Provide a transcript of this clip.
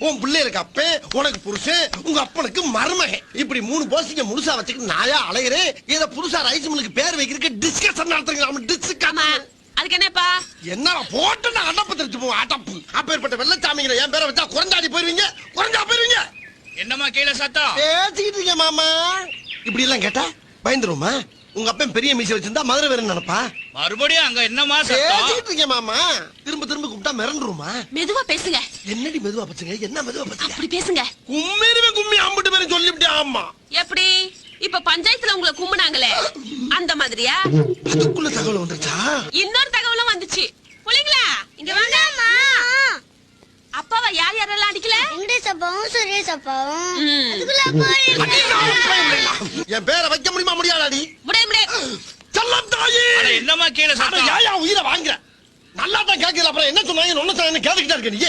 உன் பிள்ளைகளுக்கு அப்பன், உனக்கு புருஷன், உங்க அப்பனுக்கு மருமகன். இப்படி 3 போஸ்டிங்க முழுசா வச்சுக்கிட்டு நாயா அலையறேன். இத புதுசா ரைஸ் மில்லுக்கு பேர் வைக்கிறதுக்கு டிஸ்கஷன் நடத்துறீங்க. நம்ம டிஸ்கஷன். அதுக்கு என்னப்பா? என்ன போட்டு நான் அடப்பு தெரிச்சு போவோம். அடப்பு அப்பேற்பட்ட வெள்ளச்சாமிங்கிற என் பேரை வச்சா குறைஞ்சாடி போயிருவீங்க. குறைஞ்சா போயிருவீங்க. என்னம்மா கீழே சத்தம்? பேசிக்கிட்டு இருக்கீங்க மாமா. இப்படி எல்லாம் கேட்டா பயந்துருமா? உங்க அப்பன் பெரிய மீசை வச்சிருந்தா மதுரை வேற நினைப்பா. மறுபடியும் அங்க என்னமா சத்தம்? பேசிக்கிட்டு இருக்கீங்க மாமா. திரும்ப திரும்ப கூப்பிட்டா மிரண்டுருமா? மெதுவா பேசுங்க. என்னடி மெதுவா பச்சுங்க? என்ன மெதுவா பச்சுங்க? அப்படி பேசுங்க. கும்மிருவே கும்மி அம்பிட்டு பேரும் சொல்லிவிட்டே. ஆமா. எப்படி? இப்ப பஞ்சாயத்துல உங்களை கும்பினாங்களே அந்த மாதிரியா? அதுக்குள்ள தகவல் வந்துருச்சா? இன்னொரு தகவலும் வந்துச்சு. புள்ளைங்களா இங்க வாங்க. அப்பாவை யார் யாரெல்லாம் அடிக்கல? வெங்கடேஷ் அப்பாவும் சுரேஷ் அப்பாவும். என் பேரை வைக்க முடியுமா? முடியாதாடி? செல்லம் தாயி. என்னமா கீழே சத்தம்? உயிரை வாங்குற நல்லா தான் கேட்கல. அப்புறம் என்ன சொன்னாங்க? ஒன்னு கேட்டுக்கிட்டா இருக்க நீ.